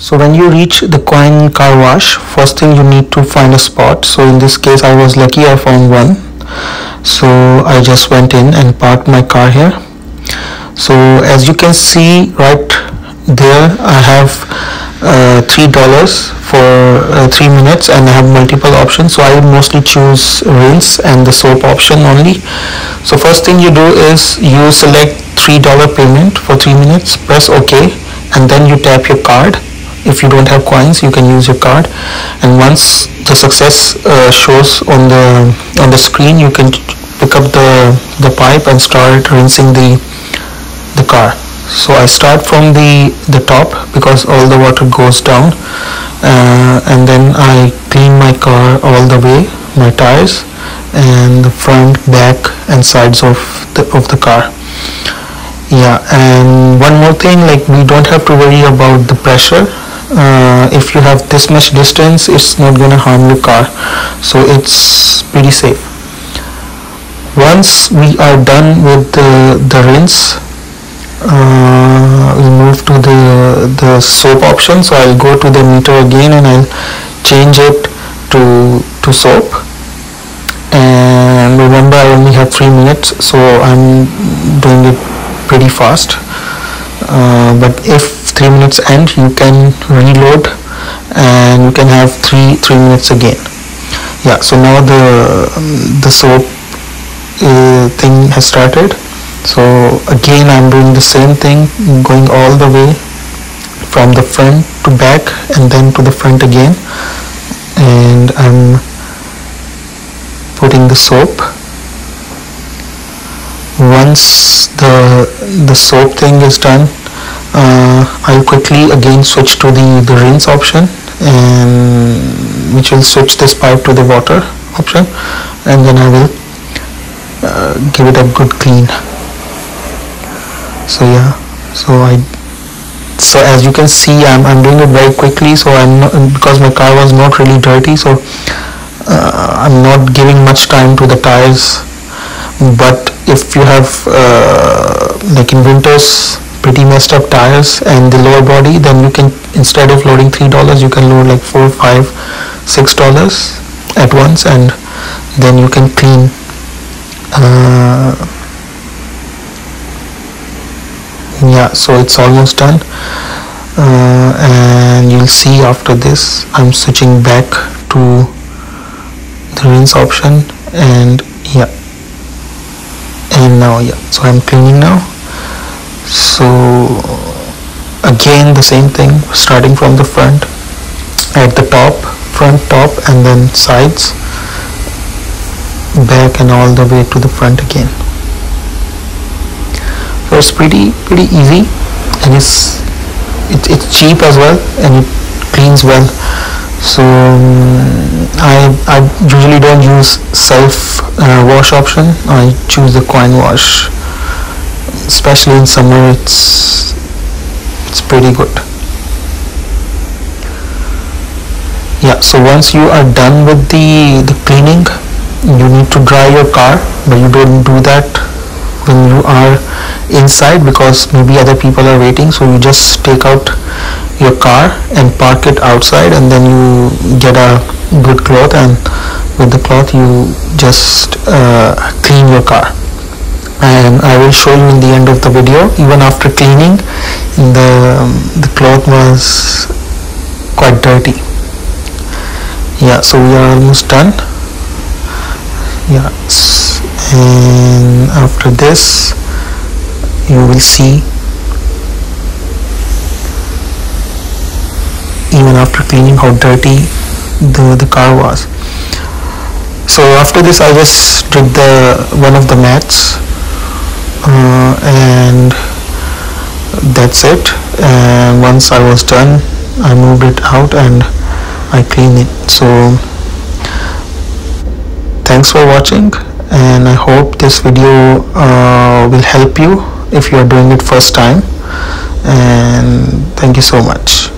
So when you reach the coin car wash, first thing you need to find a spot. So in this case I was lucky, I found one. So I just went in and parked my car here. So as you can see right there, I have $3 for 3 minutes, and I have multiple options. So I would mostly choose rinse and the soap option only. So first thing you do is you select $3 payment for 3 minutes, press OK, and then you tap your card. If you don't have coins, you can use your card, and once the success shows on the screen, you can pick up the pipe and start rinsing the car. So I start from the top because all the water goes down, and then I clean my car all the way, my tires and the front, back and sides of the car. Yeah, and one more thing, like we don't have to worry about the pressure. If you have this much distance, it's not gonna harm your car, so it's pretty safe. Once we are done with the rinse, we move to the soap option. So I'll go to the meter again and I'll change it to soap. And remember, I only have 3 minutes, so I'm doing it pretty fast. But if 3 minutes end, you can reload and you can have three minutes again. Yeah, so now the soap thing has started. So again I'm doing the same thing, going all the way from the front to back and then to the front again, and I'm putting the soap. Once the soap thing is done, I'll quickly again switch to the rinse option, and which will switch this pipe to the water option, and then I will give it a good clean. So yeah, so as you can see, I'm doing it very quickly. So I'm not, because my car was not really dirty, so I'm not giving much time to the tires. But if you have like in winters pretty messed up tires and the lower body, then you can, instead of loading $3, you can load like $4, $5, $6 at once, and then you can clean. Yeah, so it's almost done, and you'll see after this I'm switching back to the rinse option, and yeah, and now yeah, so I'm cleaning now. So again the same thing, starting from the front, at the top, front, top, and then sides, back, and all the way to the front again. So it's pretty easy, and it's cheap as well, and it cleans well. So I usually don't use self wash option. I choose the coin wash, especially in summer. It's pretty good. Yeah, so once you are done with the cleaning, you need to dry your car, but you don't do that when you are inside because maybe other people are waiting. So you just take out your car and park it outside, and then you get a good cloth, and with the cloth you just clean your car. And I will show you in the end of the video, even after cleaning, the cloth was quite dirty. Yeah, so we are almost done. Yeah, and after this you will see, even after cleaning, how dirty the car was. So after this I just did one of the mats, and that's it. And once I was done, I moved it out and I cleaned it. So thanks for watching, and I hope this video will help you if you are doing it first time, and thank you so much.